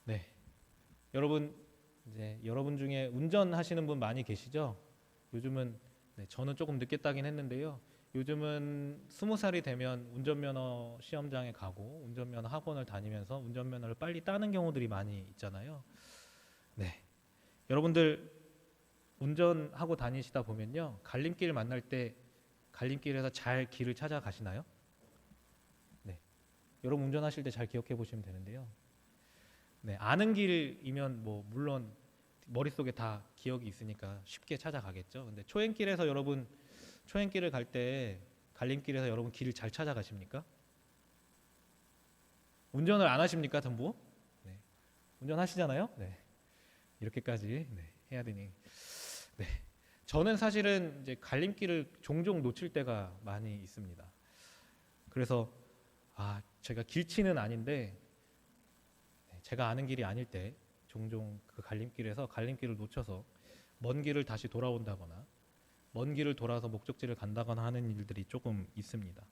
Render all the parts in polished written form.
네, 여러분 이제 여러분 중에 운전하시는 분 많이 계시죠? 요즘은 저는 조금 늦게 따긴 했는데요. 요즘은 20살이 되면 운전면허 시험장에 가고 운전면허 학원을 다니면서 운전면허를 빨리 따는 경우들이 많이 있잖아요. 네, 여러분들 운전하고 다니시다 보면요, 갈림길 만날 때 갈림길에서 잘 길을 찾아가시나요? 네, 여러분 운전하실 때 잘 기억해 보시면 되는데요. 네, 아는 길이면 뭐 물론 머릿속에 다 기억이 있으니까 쉽게 찾아가겠죠. 근데 초행길에서 여러분 초행길을 갈 때 갈림길에서 여러분 길을 잘 찾아가십니까? 운전을 안 하십니까, 전부? 네. 운전하시잖아요. 네. 이렇게까지 해야 되니. 네. 저는 사실은 이제 갈림길을 종종 놓칠 때가 많이 있습니다. 그래서 제가 길치는 아닌데 제가 아는 길이 아닐 때 종종 그 갈림길에서 갈림길을 놓쳐서 먼 길을 다시 돌아온다거나 먼 길을 돌아서 목적지를 간다거나 하는 일들이 조금 있습니다.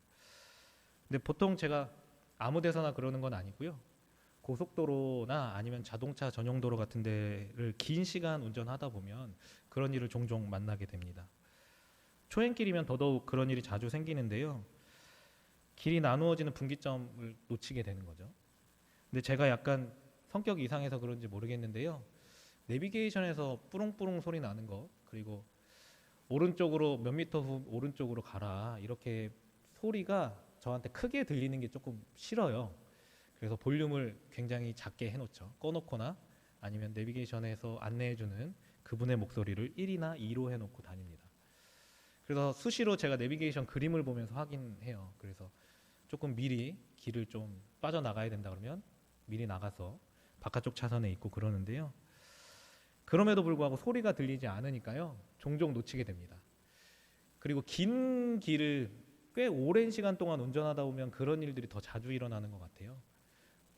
근데 보통 제가 아무 데서나 그러는 건 아니고요. 고속도로나 아니면 자동차 전용 도로 같은 데를 긴 시간 운전하다 보면 그런 일을 종종 만나게 됩니다. 초행길이면 더더욱 그런 일이 자주 생기는데요. 길이 나누어지는 분기점을 놓치게 되는 거죠. 근데 제가 약간 성격이 이상해서 그런지 모르겠는데요. 내비게이션에서 뿌릉뿌릉 소리 나는 거, 그리고 오른쪽으로 몇 미터 후 오른쪽으로 가라, 이렇게 소리가 저한테 크게 들리는 게 조금 싫어요. 그래서 볼륨을 굉장히 작게 해놓죠. 꺼놓거나 아니면 내비게이션에서 안내해주는 그분의 목소리를 1이나 2로 해놓고 다닙니다. 그래서 수시로 제가 내비게이션 그림을 보면서 확인해요. 그래서 조금 미리 길을 좀 빠져나가야 된다 그러면 미리 나가서 바깥쪽 차선에 있고 그러는데요. 그럼에도 불구하고 소리가 들리지 않으니까요, 종종 놓치게 됩니다. 그리고 긴 길을 꽤 오랜 시간 동안 운전하다 보면 그런 일들이 더 자주 일어나는 것 같아요.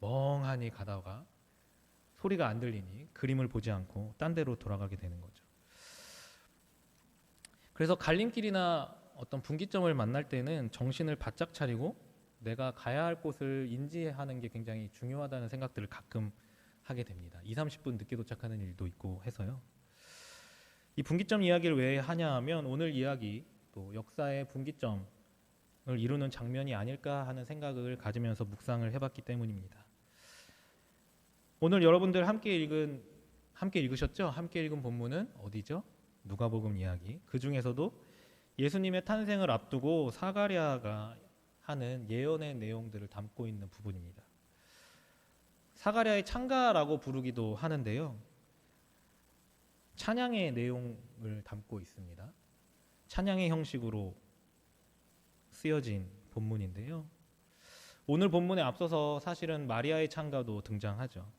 멍하니 가다가 소리가 안 들리니 그림을 보지 않고 딴 데로 돌아가게 되는 거죠. 그래서 갈림길이나 어떤 분기점을 만날 때는 정신을 바짝 차리고 내가 가야 할 곳을 인지하는 게 굉장히 중요하다는 생각들을 가끔 하게 됩니다. 2, 30분 늦게 도착하는 일도 있고 해서요. 이 분기점 이야기를 왜 하냐 하면 오늘 이야기 또 역사의 분기점을 이루는 장면이 아닐까 하는 생각을 가지면서 묵상을 해봤기 때문입니다. 오늘 여러분들 함께 읽으셨죠? 함께 읽은 본문은 어디죠? 누가복음 이야기. 그 중에서도 예수님의 탄생을 앞두고 사가랴가 하는 예언의 내용들을 담고 있는 부분입니다. 사가랴의 창가라고 부르기도 하는데요. 찬양의 내용을 담고 있습니다. 찬양의 형식으로 쓰여진 본문인데요. 오늘 본문에 앞서서 사실은 마리아의 창가도 등장하죠.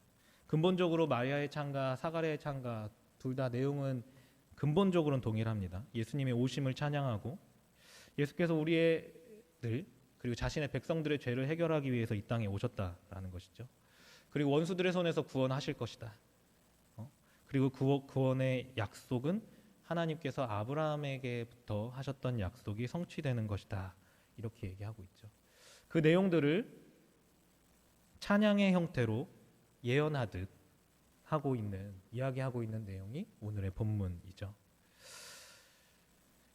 근본적으로 마리아의 창가, 사가랴의 창가 둘 다 내용은 근본적으로는 동일합니다. 예수님의 오심을 찬양하고 예수께서 우리들 그리고 자신의 백성들의 죄를 해결하기 위해서 이 땅에 오셨다라는 것이죠. 그리고 원수들의 손에서 구원하실 것이다. 그리고 구원의 약속은 하나님께서 아브라함에게부터 하셨던 약속이 성취되는 것이다. 이렇게 얘기하고 있죠. 그 내용들을 찬양의 형태로 예언하듯 이야기하고 있는 내용이 오늘의 본문이죠.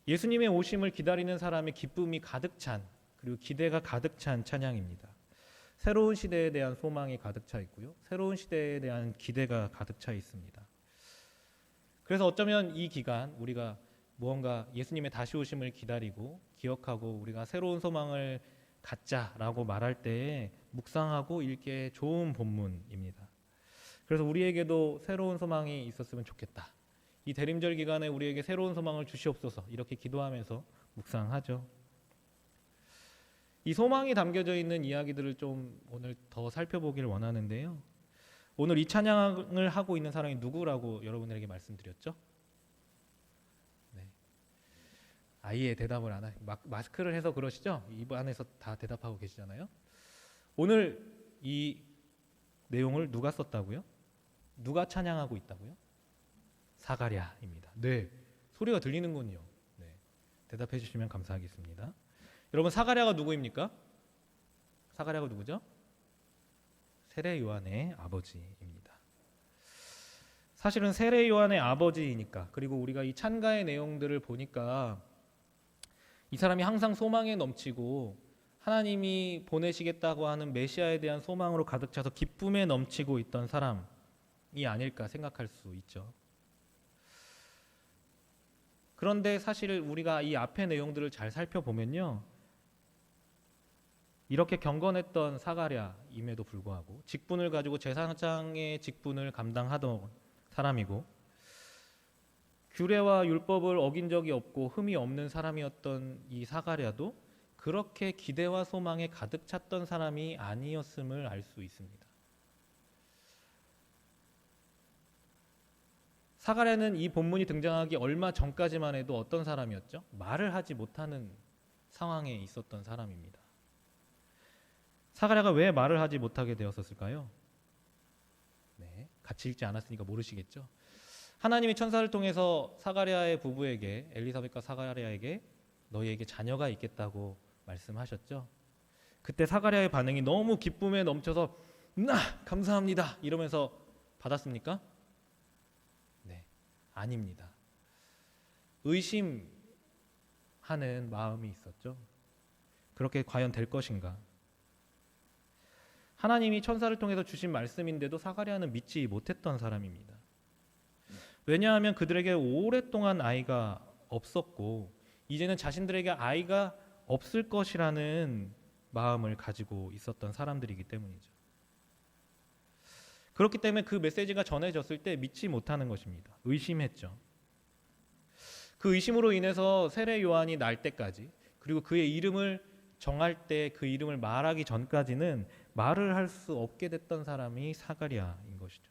예수님의 오심을 기다리는 사람의 기쁨이 가득 찬, 그리고 기대가 가득 찬 찬양입니다. 새로운 시대에 대한 소망이 가득 차 있고요. 새로운 시대에 대한 기대가 가득 차 있습니다. 그래서 어쩌면 이 기간 우리가 무언가 예수님의 다시 오심을 기다리고 기억하고 우리가 새로운 소망을 갖자라고 말할 때에 묵상하고 읽기에 좋은 본문입니다. 그래서 우리에게도 새로운 소망이 있었으면 좋겠다. 이 대림절 기간에 우리에게 새로운 소망을 주시옵소서, 이렇게 기도하면서 묵상하죠. 이 소망이 담겨져 있는 이야기들을 좀 오늘 더 살펴보기를 원하는데요. 오늘 이 찬양을 하고 있는 사람이 누구라고 여러분들에게 말씀드렸죠? 네. 아예 대답을 안 하시고 마스크를 해서 그러시죠? 입 안에서 다 대답하고 계시잖아요. 오늘 이 내용을 누가 썼다고요? 누가 찬양하고 있다고요? 사가랴입니다. 네, 소리가 들리는군요. 네, 대답해 주시면 감사하겠습니다. 여러분, 사가랴가 누구입니까? 사가랴가 누구죠? 세례 요한의 아버지입니다. 사실은 세례 요한의 아버지이니까, 그리고 우리가 이 찬가의 내용들을 보니까 이 사람이 항상 소망에 넘치고 하나님이 보내시겠다고 하는 메시아에 대한 소망으로 가득 차서 기쁨에 넘치고 있던 사람이 아닐까 생각할 수 있죠. 그런데 사실 우리가 이 앞의 내용들을 잘 살펴보면요, 이렇게 경건했던 사가랴임에도 불구하고 직분을 가지고 제사장의 직분을 감당하던 사람이고 규례와 율법을 어긴 적이 없고 흠이 없는 사람이었던 이 사가랴도 그렇게 기대와 소망에 가득 찼던 사람이 아니었음을 알 수 있습니다. 사가랴는 이 본문이 등장하기 얼마 전까지만 해도 어떤 사람이었죠? 말을 하지 못하는 상황에 있었던 사람입니다. 사가랴가 왜 말을 하지 못하게 되었을까요? 네, 같이 읽지 않았으니까 모르시겠죠? 하나님이 천사를 통해서 사가랴의 부부에게, 엘리사벳과 사가랴에게 너희에게 자녀가 있겠다고 말씀하셨죠. 그때 사가랴의 반응이 너무 기쁨에 넘쳐서 감사합니다 이러면서 받았습니까? 네, 아닙니다. 의심하는 마음이 있었죠. 그렇게 과연 될 것인가? 하나님이 천사를 통해서 주신 말씀인데도 사가랴는 믿지 못했던 사람입니다. 왜냐하면 그들에게 오랫동안 아이가 없었고 이제는 자신들에게 아이가 없을 것이라는 마음을 가지고 있었던 사람들이기 때문이죠. 그렇기 때문에 그 메시지가 전해졌을 때 믿지 못하는 것입니다. 의심했죠. 그 의심으로 인해서 세례 요한이 날 때까지, 그리고 그의 이름을 정할 때 그 이름을 말하기 전까지는 말을 할 수 없게 됐던 사람이 사가랴인 것이죠.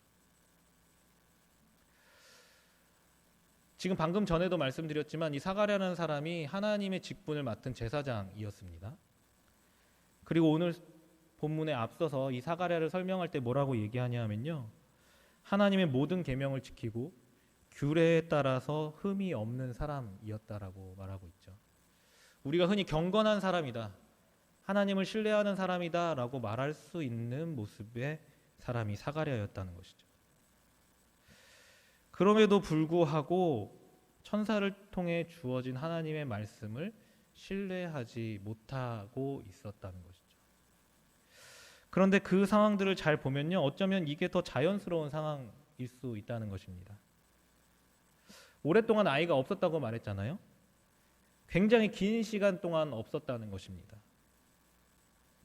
지금 방금 전에도 말씀드렸지만 이 사가랴라는 사람이 하나님의 직분을 맡은 제사장이었습니다. 그리고 오늘 본문에 앞서서 이 사가랴를 설명할 때 뭐라고 얘기하냐면요, 하나님의 모든 계명을 지키고 규례에 따라서 흠이 없는 사람이었다라고 말하고 있죠. 우리가 흔히 경건한 사람이다, 하나님을 신뢰하는 사람이다 라고 말할 수 있는 모습의 사람이 사가랴였다는 것이죠. 그럼에도 불구하고 천사를 통해 주어진 하나님의 말씀을 신뢰하지 못하고 있었다는 것이죠. 그런데 그 상황들을 잘 보면요, 어쩌면 이게 더 자연스러운 상황일 수 있다는 것입니다. 오랫동안 아이가 없었다고 말했잖아요. 굉장히 긴 시간 동안 없었다는 것입니다.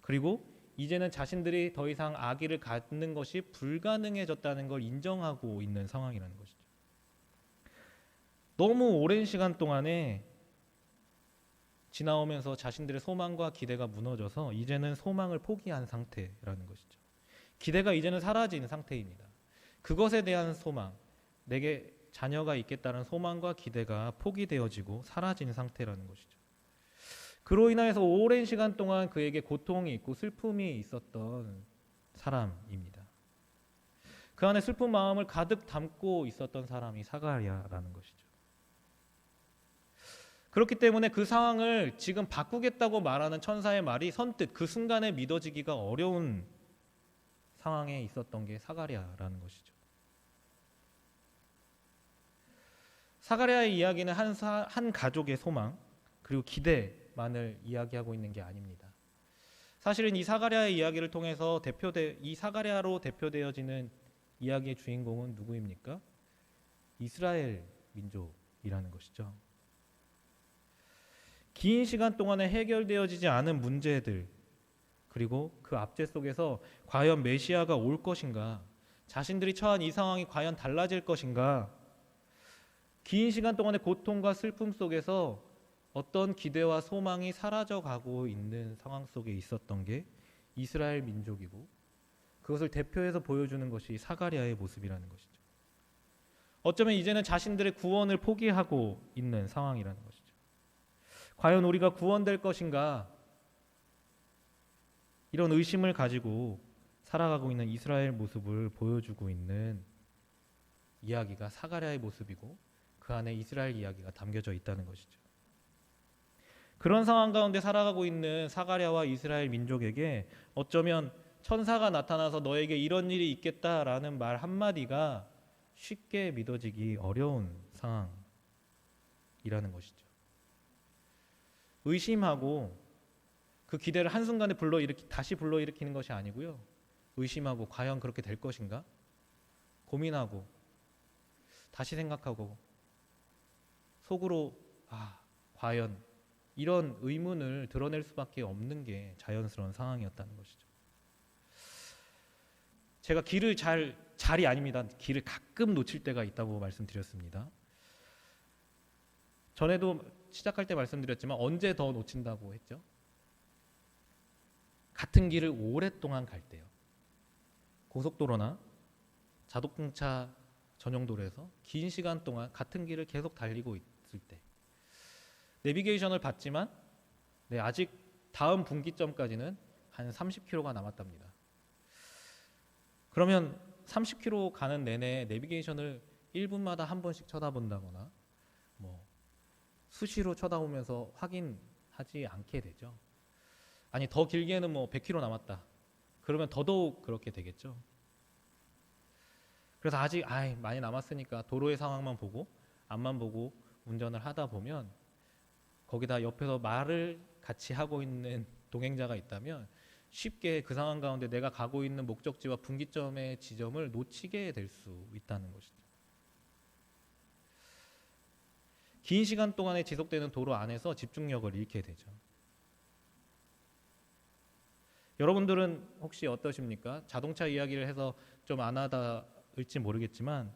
그리고 이제는 자신들이 더 이상 아기를 갖는 것이 불가능해졌다는 걸 인정하고 있는 상황이라는 것이죠. 너무 오랜 시간 동안에 지나오면서 자신들의 소망과 기대가 무너져서 이제는 소망을 포기한 상태라는 것이죠. 기대가 이제는 사라진 상태입니다. 그것에 대한 소망, 내게 자녀가 있겠다는 소망과 기대가 포기되어지고 사라진 상태라는 것이죠. 그로 인하여서 오랜 시간 동안 그에게 고통이 있고 슬픔이 있었던 사람입니다. 그 안에 슬픈 마음을 가득 담고 있었던 사람이 사가랴라는 것이죠. 그렇기 때문에 그 상황을 지금 바꾸겠다고 말하는 천사의 말이 선뜻 그 순간에 믿어지기가 어려운 상황에 있었던 게 사가랴라는 것이죠. 사가랴의 이야기는 한 가족의 소망 그리고 기대만을 이야기하고 있는 게 아닙니다. 사실은 이 사가랴의 이야기를 통해서 이 사가랴로 대표되어지는 이야기의 주인공은 누구입니까? 이스라엘 민족이라는 것이죠. 긴 시간 동안에 해결되어지지 않은 문제들, 그리고 그 압제 속에서 과연 메시아가 올 것인가, 자신들이 처한 이 상황이 과연 달라질 것인가, 긴 시간 동안의 고통과 슬픔 속에서 어떤 기대와 소망이 사라져가고 있는 상황 속에 있었던 게 이스라엘 민족이고, 그것을 대표해서 보여주는 것이 사가랴의 모습이라는 것이죠. 어쩌면 이제는 자신들의 구원을 포기하고 있는 상황이라는 것이죠. 과연 우리가 구원될 것인가, 이런 의심을 가지고 살아가고 있는 이스라엘 모습을 보여주고 있는 이야기가 사가랴의 모습이고, 그 안에 이스라엘 이야기가 담겨져 있다는 것이죠. 그런 상황 가운데 살아가고 있는 사가랴와 이스라엘 민족에게 어쩌면 천사가 나타나서 너에게 이런 일이 있겠다라는 말 한마디가 쉽게 믿어지기 어려운 상황이라는 것이죠. 의심하고 그 기대를 한순간에 다시 불러일으키는 것이 아니고요. 의심하고 과연 그렇게 될 것인가? 고민하고 다시 생각하고 속으로 과연 이런 의문을 드러낼 수밖에 없는 게 자연스러운 상황이었다는 것이죠. 제가 잘이 아닙니다. 길을 가끔 놓칠 때가 있다고 말씀드렸습니다. 전에도 시작할 때 말씀드렸지만 언제 더 놓친다고 했죠? 같은 길을 오랫동안 갈 때요. 고속도로나 자동차 전용도로에서 긴 시간 동안 같은 길을 계속 달리고 있을 때 내비게이션을 봤지만 아직 다음 분기점까지는 한 30km가 남았답니다. 그러면 30km 가는 내내 내비게이션을 1분마다 한 번씩 쳐다본다거나 수시로 쳐다보면서 확인하지 않게 되죠. 아니 더 길게는 100km 남았다. 그러면 더더욱 그렇게 되겠죠. 그래서 아직 많이 남았으니까 도로의 상황만 보고 앞만 보고 운전을 하다 보면 거기다 옆에서 말을 같이 하고 있는 동행자가 있다면 쉽게 그 상황 가운데 내가 가고 있는 목적지와 분기점의 지점을 놓치게 될 수 있다는 것이죠. 긴 시간 동안에 지속되는 도로 안에서 집중력을 잃게 되죠. 여러분들은 혹시 어떠십니까? 자동차 이야기를 해서 좀 안 와닿을지 모르겠지만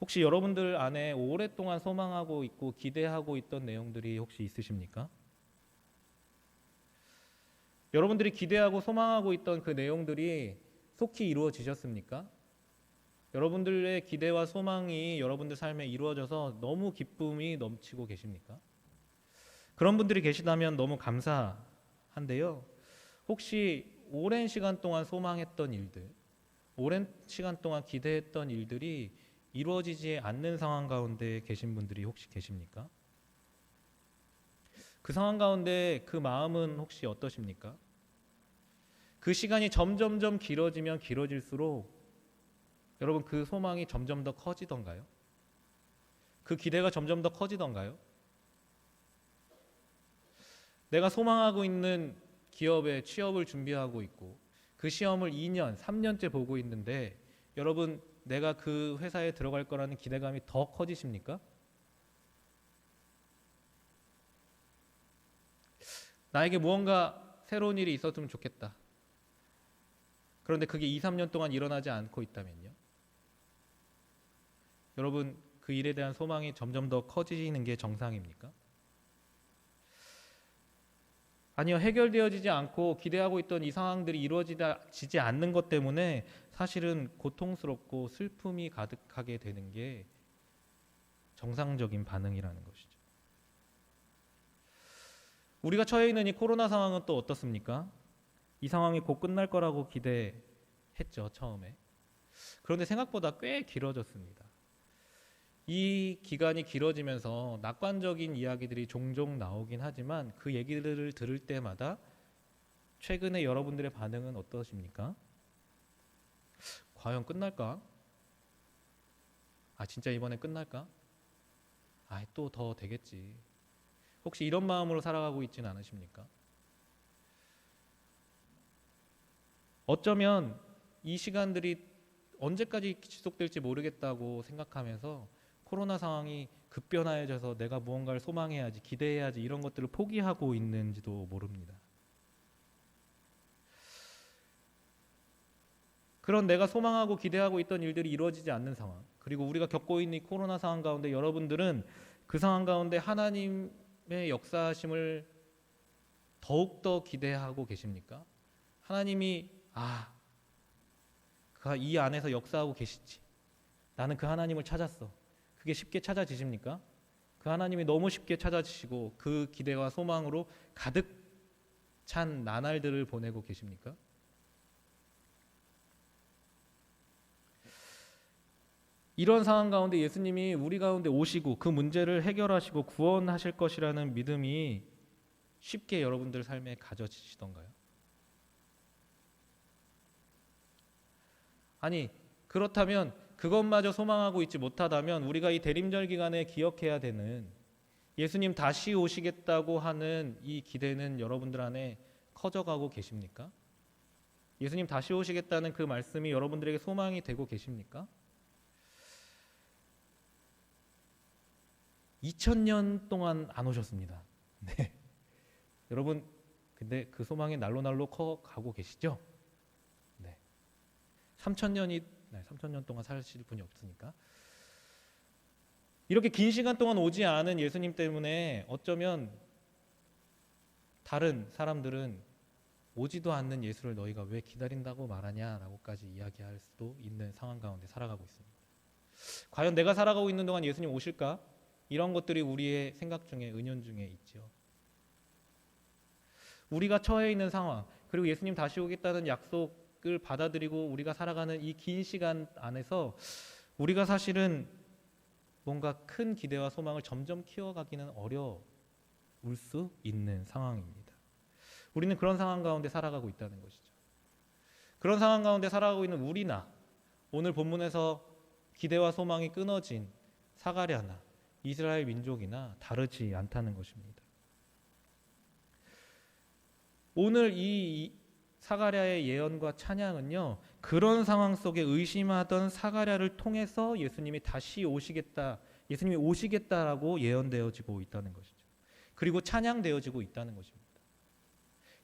혹시 여러분들 안에 오랫동안 소망하고 있고 기대하고 있던 내용들이 혹시 있으십니까? 여러분들이 기대하고 소망하고 있던 그 내용들이 속히 이루어지셨습니까? 여러분들의 기대와 소망이 여러분들 삶에 이루어져서 너무 기쁨이 넘치고 계십니까? 그런 분들이 계시다면 너무 감사한데요. 혹시 오랜 시간 동안 소망했던 일들, 오랜 시간 동안 기대했던 일들이 이루어지지 않는 상황 가운데 계신 분들이 혹시 계십니까? 그 상황 가운데 그 마음은 혹시 어떠십니까? 그 시간이 점점점 길어지면 길어질수록 여러분 그 소망이 점점 더 커지던가요? 그 기대가 점점 더 커지던가요? 내가 소망하고 있는 기업에 취업을 준비하고 있고 그 시험을 2년, 3년째 보고 있는데 여러분 내가 그 회사에 들어갈 거라는 기대감이 더 커지십니까? 나에게 무언가 새로운 일이 있었으면 좋겠다. 그런데 그게 2, 3년 동안 일어나지 않고 있다면요? 여러분 그 일에 대한 소망이 점점 더 커지는 게 정상입니까? 아니요, 해결되어지지 않고 기대하고 있던 이 상황들이 이루어지지 않는 것 때문에 사실은 고통스럽고 슬픔이 가득하게 되는 게 정상적인 반응이라는 것이죠. 우리가 처해 있는 이 코로나 상황은 또 어떻습니까? 이 상황이 곧 끝날 거라고 기대했죠, 처음에. 그런데 생각보다 꽤 길어졌습니다. 이 기간이 길어지면서 낙관적인 이야기들이 종종 나오긴 하지만 그 얘기들을 들을 때마다 최근에 여러분들의 반응은 어떠십니까? 과연 끝날까? 진짜 이번에 끝날까? 또 더 되겠지. 혹시 이런 마음으로 살아가고 있지는 않으십니까? 어쩌면 이 시간들이 언제까지 지속될지 모르겠다고 생각하면서 코로나 상황이 급변화해져서 내가 무언가를 소망해야지, 기대해야지 이런 것들을 포기하고 있는지도 모릅니다. 그런 내가 소망하고 기대하고 있던 일들이 이루어지지 않는 상황, 그리고 우리가 겪고 있는 이 코로나 상황 가운데 여러분들은 그 상황 가운데 하나님의 역사하심을 더욱더 기대하고 계십니까? 하나님이 이 안에서 역사하고 계시지. 나는 그 하나님을 찾았어. 그게 쉽게 찾아지십니까? 그 하나님이 너무 쉽게 찾아지시고 그 기대와 소망으로 가득 찬 나날들을 보내고 계십니까? 이런 상황 가운데 예수님이 우리 가운데 오시고 그 문제를 해결하시고 구원하실 것이라는 믿음이 쉽게 여러분들 삶에 가져지시던가요? 아니, 그렇다면 그것마저 소망하고 있지 못하다면 우리가 이 대림절 기간에 기억해야 되는 예수님 다시 오시겠다고 하는 이 기대는 여러분들 안에 커져가고 계십니까? 예수님 다시 오시겠다는 그 말씀이 여러분들에게 소망이 되고 계십니까? 2000년 동안 안 오셨습니다. 네. 여러분, 근데 그 소망이 날로 커가고 계시죠? 네. 3000년 동안 사실 분이 없으니까. 이렇게 긴 시간 동안 오지 않은 예수님 때문에 어쩌면 다른 사람들은 오지도 않는 예수를 너희가 왜 기다린다고 말하냐라고까지 이야기할 수도 있는 상황 가운데 살아가고 있습니다. 과연 내가 살아가고 있는 동안 예수님 오실까? 이런 것들이 우리의 생각 중에, 은연 중에 있죠. 우리가 처해 있는 상황, 그리고 예수님 다시 오겠다는 약속을 받아들이고 우리가 살아가는 이 긴 시간 안에서 우리가 사실은 뭔가 큰 기대와 소망을 점점 키워가기는 어려울 수 있는 상황입니다. 우리는 그런 상황 가운데 살아가고 있다는 것이죠. 그런 상황 가운데 살아가고 있는 우리나 오늘 본문에서 기대와 소망이 끊어진 사가랴나 이스라엘 민족이나 다르지 않다는 것입니다. 오늘 이 사가랴의 예언과 찬양은요, 그런 상황 속에 의심하던 사가랴를 통해서 예수님이 다시 오시겠다, 예수님이 오시겠다라고 예언되어지고 있다는 것이죠. 그리고 찬양되어지고 있다는 것입니다.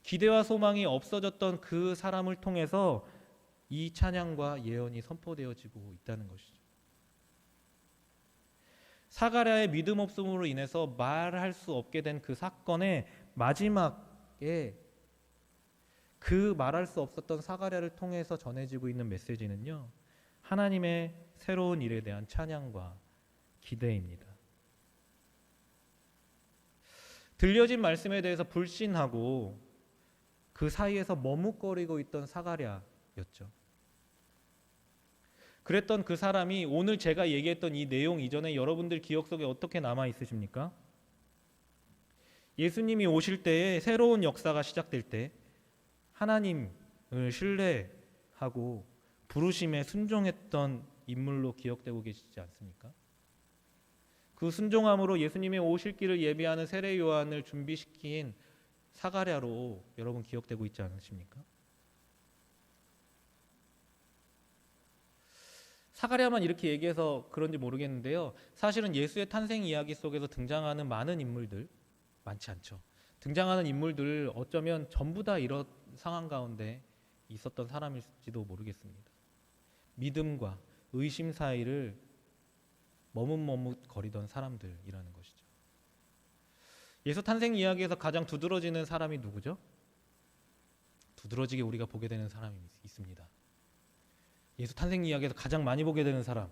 기대와 소망이 없어졌던 그 사람을 통해서 이 찬양과 예언이 선포되어지고 있다는 것이죠. 사가랴의 믿음 없음으로 인해서 말할 수 없게 된 그 사건의 마지막에 그 말할 수 없었던 사가랴를 통해서 전해지고 있는 메시지는요, 하나님의 새로운 일에 대한 찬양과 기대입니다. 들려진 말씀에 대해서 불신하고 그 사이에서 머뭇거리고 있던 사가랴였죠. 그랬던 그 사람이 오늘 제가 얘기했던 이 내용 이전에 여러분들 기억 속에 어떻게 남아 있으십니까? 예수님이 오실 때에 새로운 역사가 시작될 때 하나님을 신뢰하고 부르심에 순종했던 인물로 기억되고 계시지 않습니까? 그 순종함으로 예수님의 오실 길을 예비하는 세례 요한을 준비시킨 사가랴로 여러분 기억되고 있지 않으십니까? 사가랴만 이렇게 얘기해서 그런지 모르겠는데요. 사실은 예수의 탄생 이야기 속에서 등장하는 많은 인물들, 많지 않죠. 등장하는 인물들 어쩌면 전부 다 이런 상황 가운데 있었던 사람일지도 모르겠습니다. 믿음과 의심 사이를 머뭇머뭇거리던 사람들이라는 것이죠. 예수 탄생 이야기에서 가장 두드러지는 사람이 누구죠? 두드러지게 우리가 보게 되는 사람이 있습니다. 예수 탄생 이야기에서 가장 많이 보게 되는 사람,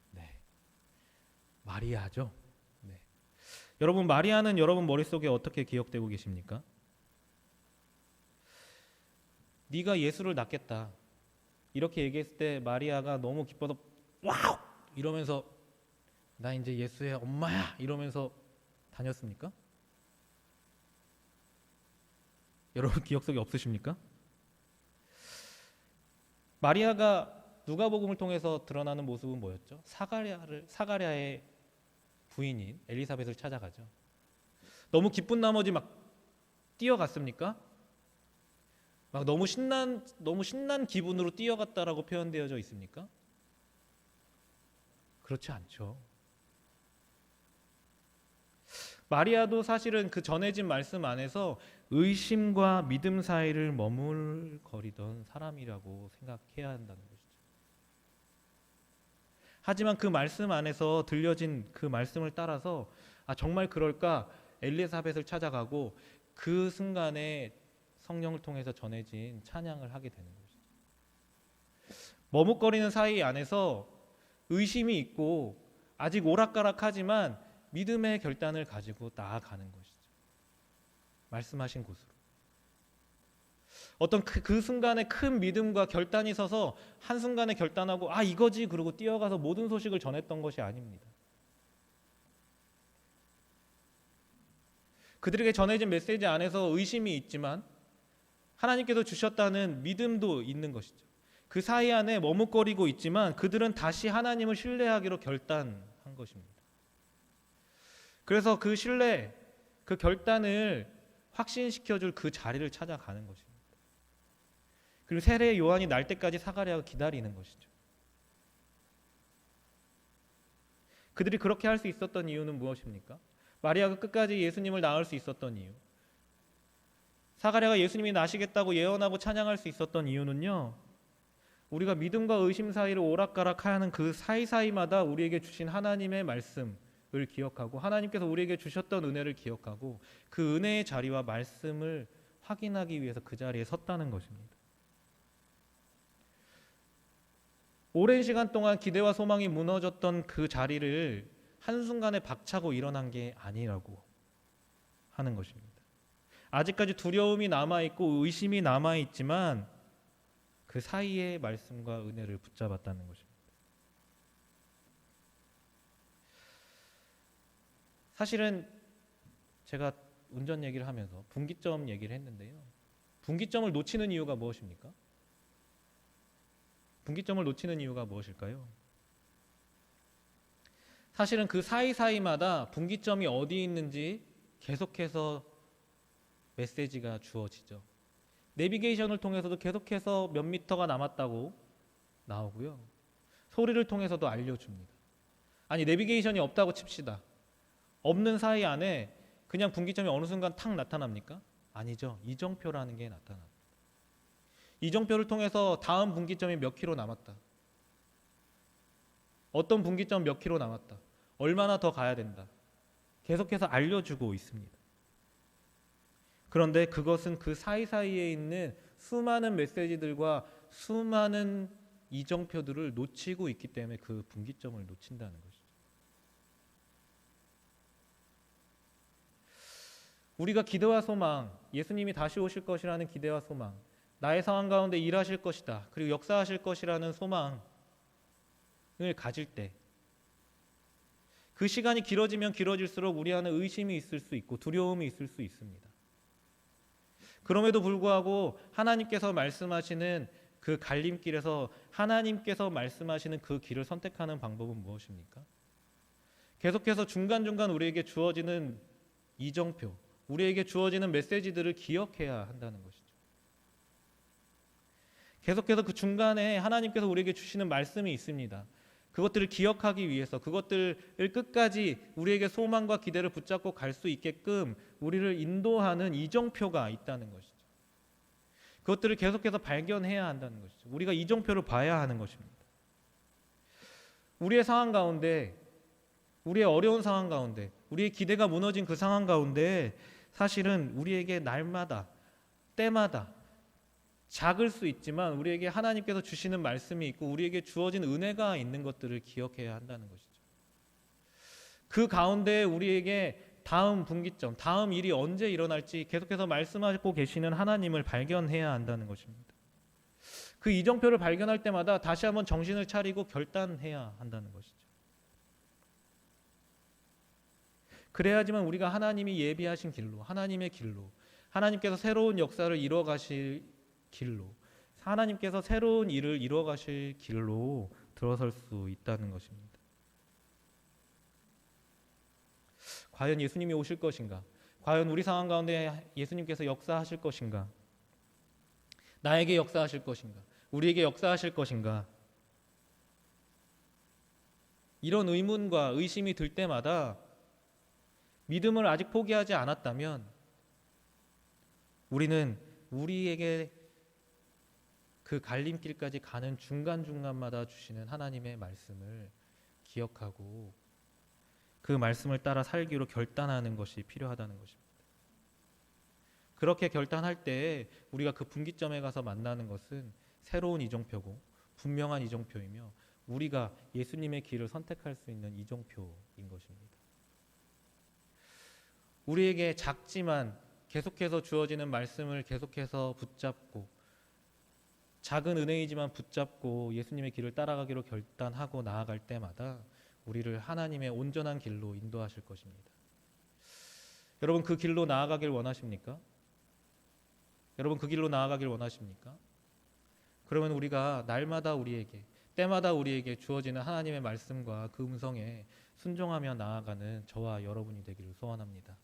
네, 마리아죠. 네. 여러분, 마리아는 여러분 머릿속에 어떻게 기억되고 계십니까? 네가 예수를 낳겠다 이렇게 얘기했을 때 마리아가 너무 기뻐서 와우 이러면서 나 이제 예수의 엄마야 이러면서 다녔습니까? 여러분 기억 속에 없으십니까? 마리아가 누가복음을 통해서 드러나는 모습은 뭐였죠? 사가랴의 부인인 엘리사벳을 찾아가죠. 너무 기쁜 나머지 막 뛰어갔습니까? 막 너무 신난 기분으로 뛰어갔다라고 표현되어져 있습니까? 그렇지 않죠. 마리아도 사실은 그 전해진 말씀 안에서 의심과 믿음 사이를 머물거리던 사람이라고 생각해야 한다는 것이죠. 하지만 그 말씀 안에서 들려진 그 말씀을 따라서 정말 그럴까 엘리사벳을 찾아가고 그 순간에 성령을 통해서 전해진 찬양을 하게 되는 것이죠. 머뭇거리는 사이 안에서 의심이 있고 아직 오락가락하지만 믿음의 결단을 가지고 나아가는 것이죠. 말씀하신 곳으로. 어떤 그 순간에 큰 믿음과 결단이 서서 한순간에 결단하고 이거지 그러고 뛰어가서 모든 소식을 전했던 것이 아닙니다. 그들에게 전해진 메시지 안에서 의심이 있지만 하나님께서 주셨다는 믿음도 있는 것이죠. 그 사이 안에 머뭇거리고 있지만 그들은 다시 하나님을 신뢰하기로 결단한 것입니다. 그래서 그 신뢰, 그 결단을 확신시켜줄 그 자리를 찾아가는 것입니다. 그리고 세례 요한이 날 때까지 사가랴가 기다리는 것이죠. 그들이 그렇게 할 수 있었던 이유는 무엇입니까? 마리아가 끝까지 예수님을 낳을 수 있었던 이유, 사가랴가 예수님이 나시겠다고 예언하고 찬양할 수 있었던 이유는요, 우리가 믿음과 의심 사이를 오락가락하는 그 사이사이마다 우리에게 주신 하나님의 말씀을 기억하고 하나님께서 우리에게 주셨던 은혜를 기억하고 그 은혜의 자리와 말씀을 확인하기 위해서 그 자리에 섰다는 것입니다. 오랜 시간 동안 기대와 소망이 무너졌던 그 자리를 한순간에 박차고 일어난 게 아니라고 하는 것입니다. 아직까지 두려움이 남아있고 의심이 남아있지만 그 사이에 말씀과 은혜를 붙잡았다는 것입니다. 사실은 제가 운전 얘기를 하면서 분기점 얘기를 했는데요. 분기점을 놓치는 이유가 무엇입니까? 분기점을 놓치는 이유가 무엇일까요? 사실은 그 사이사이마다 분기점이 어디 있는지 계속해서 메시지가 주어지죠. 내비게이션을 통해서도 계속해서 몇 미터가 남았다고 나오고요. 소리를 통해서도 알려줍니다. 아니, 내비게이션이 없다고 칩시다. 없는 사이 안에 그냥 분기점이 어느 순간 탁 나타납니까? 아니죠. 이정표라는 게 나타납니다. 이정표를 통해서 다음 분기점이 몇 킬로 남았다. 어떤 분기점 몇 킬로 남았다. 얼마나 더 가야 된다. 계속해서 알려주고 있습니다. 그런데 그것은 그 사이사이에 있는 수많은 메시지들과 수많은 이정표들을 놓치고 있기 때문에 그 분기점을 놓친다는 것이죠. 우리가 기대와 소망, 예수님이 다시 오실 것이라는 기대와 소망, 나의 상황 가운데 일하실 것이다, 그리고 역사하실 것이라는 소망을 가질 때 그 시간이 길어지면 길어질수록 우리 안에 의심이 있을 수 있고 두려움이 있을 수 있습니다. 그럼에도 불구하고 하나님께서 말씀하시는 그 갈림길에서 하나님께서 말씀하시는 그 길을 선택하는 방법은 무엇입니까? 계속해서 중간중간 우리에게 주어지는 이정표, 우리에게 주어지는 메시지들을 기억해야 한다는 것이죠. 계속해서 그 중간에 하나님께서 우리에게 주시는 말씀이 있습니다. 그것들을 기억하기 위해서 그것들을 끝까지 우리에게 소망과 기대를 붙잡고 갈 수 있게끔 우리를 인도하는 이정표가 있다는 것이죠. 그것들을 계속해서 발견해야 한다는 것이죠. 우리가 이정표를 봐야 하는 것입니다. 우리의 상황 가운데, 우리의 어려운 상황 가운데, 우리의 기대가 무너진 그 상황 가운데 사실은 우리에게 날마다, 때마다 작을 수 있지만 우리에게 하나님께서 주시는 말씀이 있고 우리에게 주어진 은혜가 있는 것들을 기억해야 한다는 것이죠. 그 가운데 우리에게 다음 분기점, 다음 일이 언제 일어날지 계속해서 말씀하고 계시는 하나님을 발견해야 한다는 것입니다. 그 이정표를 발견할 때마다 다시 한번 정신을 차리고 결단해야 한다는 것이죠. 그래야지만 우리가 하나님이 예비하신 길로, 하나님의 길로, 하나님께서 새로운 역사를 이뤄가실 길로, 하나님께서 새로운 일을 이뤄가실 길로 들어설 수 있다는 것입니다. 과연 예수님이 오실 것인가? 과연 우리 상황 가운데 예수님께서 역사하실 것인가? 나에게 역사하실 것인가? 우리에게 역사하실 것인가? 이런 의문과 의심이 들 때마다 믿음을 아직 포기하지 않았다면 우리는 우리에게 그 갈림길까지 가는 중간중간마다 주시는 하나님의 말씀을 기억하고 그 말씀을 따라 살기로 결단하는 것이 필요하다는 것입니다. 그렇게 결단할 때 우리가 그 분기점에 가서 만나는 것은 새로운 이정표고 분명한 이정표이며 우리가 예수님의 길을 선택할 수 있는 이정표인 것입니다. 우리에게 작지만 계속해서 주어지는 말씀을 계속해서 붙잡고 작은 은혜이지만 붙잡고 예수님의 길을 따라가기로 결단하고 나아갈 때마다 우리를 하나님의 온전한 길로 인도하실 것입니다. 여러분, 그 길로 나아가길 원하십니까? 여러분, 그 길로 나아가길 원하십니까? 그러면 우리가 날마다 우리에게 때마다 우리에게 주어지는 하나님의 말씀과 그 음성에 순종하며 나아가는 저와 여러분이 되기를 소원합니다.